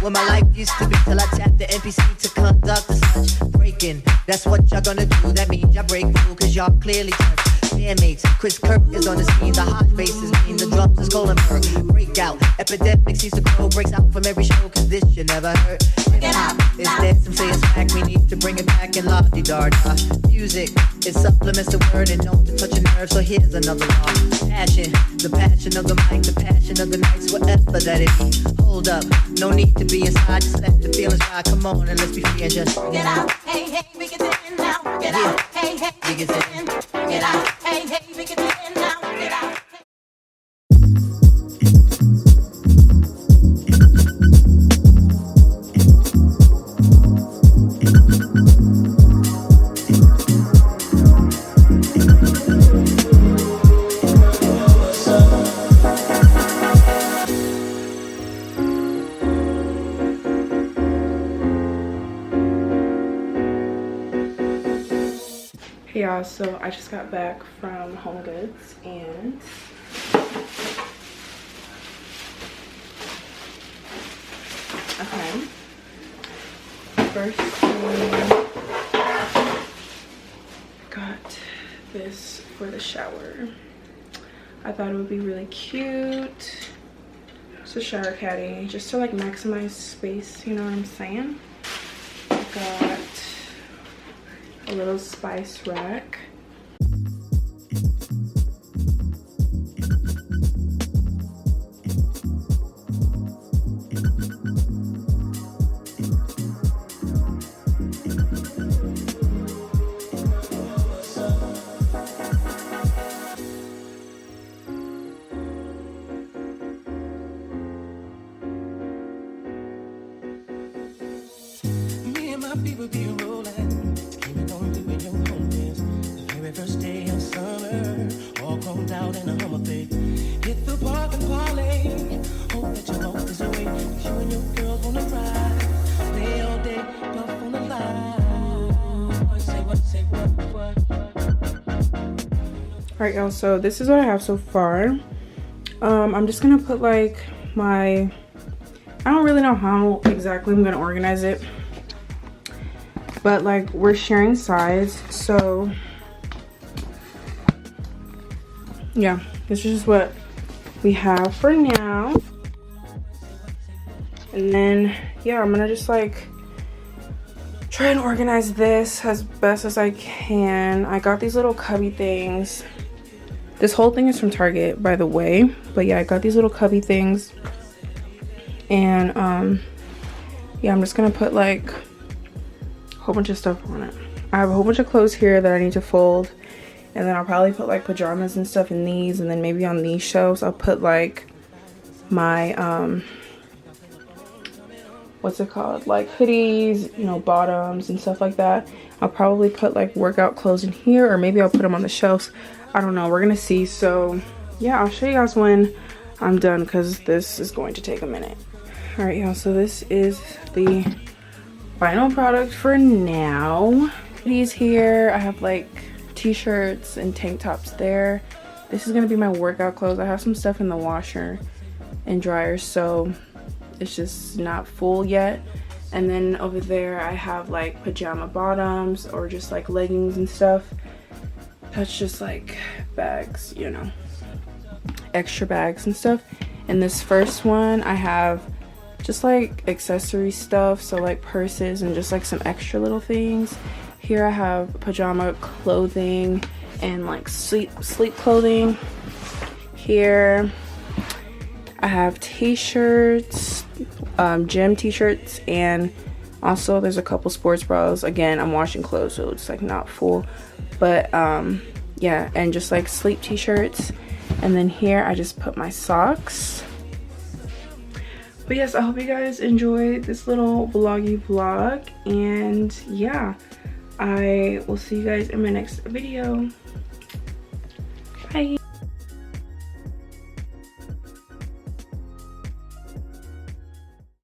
what my life used to be till I tapped the NPC to conduct the such breaking. That's what y'all gonna do. That means y'all break through, cause y'all clearly touch. Bandmates, Chris Kirk is on the scene. The hot faces mean the drums is Colenberg. Breakout, epidemic seems to grow. Breaks out from every show, cause this you never heard. Hip hop is dead, some say it's back. We need to bring it back in la-di-da-da. Music, it supplements the word and known to touch a nerve. So here's another law. Passion, the passion of the mic, the passion of the nights, whatever that it be. Hold up, no need to be inside, just let the feelings ride. Come on and let's be free and just get out. Hey, hey, we get in now. Get out. Hey, hey, we get in. Get out. Hey, hey, we get in now. Get out. Hey y'all, so I just got back from Home Goods and first thing, got this for the shower. I thought it would be really cute. It's a shower caddy just to like maximize space, you know what I'm saying? I got a little spice rack. Me and my people be rolling, keeping on doing your homies. The very first day of summer, all grown out in a Hummer babe. Hit the park and parlay. Hope that your love is away. You and your girls wanna ride, play all day, puff on the line. Say what? Alright y'all, so this is what I have so far. I'm just gonna put like my, I don't really know how exactly I'm gonna organize it, but like we're sharing sides, so yeah, this is just what we have for now. And then yeah, I'm gonna just like try and organize this as best as I can. I got these little cubby things. This whole thing is from Target, by the way, but yeah, I got these little cubby things. And yeah, I'm just gonna put like a whole bunch of stuff on it. I have a whole bunch of clothes here that I need to fold, and then I'll probably put like pajamas and stuff in these, and then maybe on these shelves I'll put like my what's it called, like hoodies, you know, bottoms and stuff like that. I'll probably put like workout clothes in here, or maybe I'll put them on the shelves. I don't know, we're gonna see. So yeah, I'll show you guys when I'm done, because this is going to take a minute. All right y'all, so this is the final product for now. These here, I have like t-shirts and tank tops there. This is gonna be my workout clothes. I have some stuff in the washer and dryer, so it's just not full yet. And then over there I have like pajama bottoms or just like leggings and stuff. That's just like bags, you know, extra bags and stuff. And this first one I have just like accessory stuff, so like purses and just like some extra little things. Here I have pajama clothing and like sleep clothing. Here I have t-shirts, gym t-shirts, and also there's a couple sports bras. Again, I'm washing clothes, so it's like not full, but yeah, and just like sleep t-shirts. And then here I just put my socks. But yes, I hope you guys enjoyed this little vloggy vlog, and yeah, I will see you guys in my next video. Bye.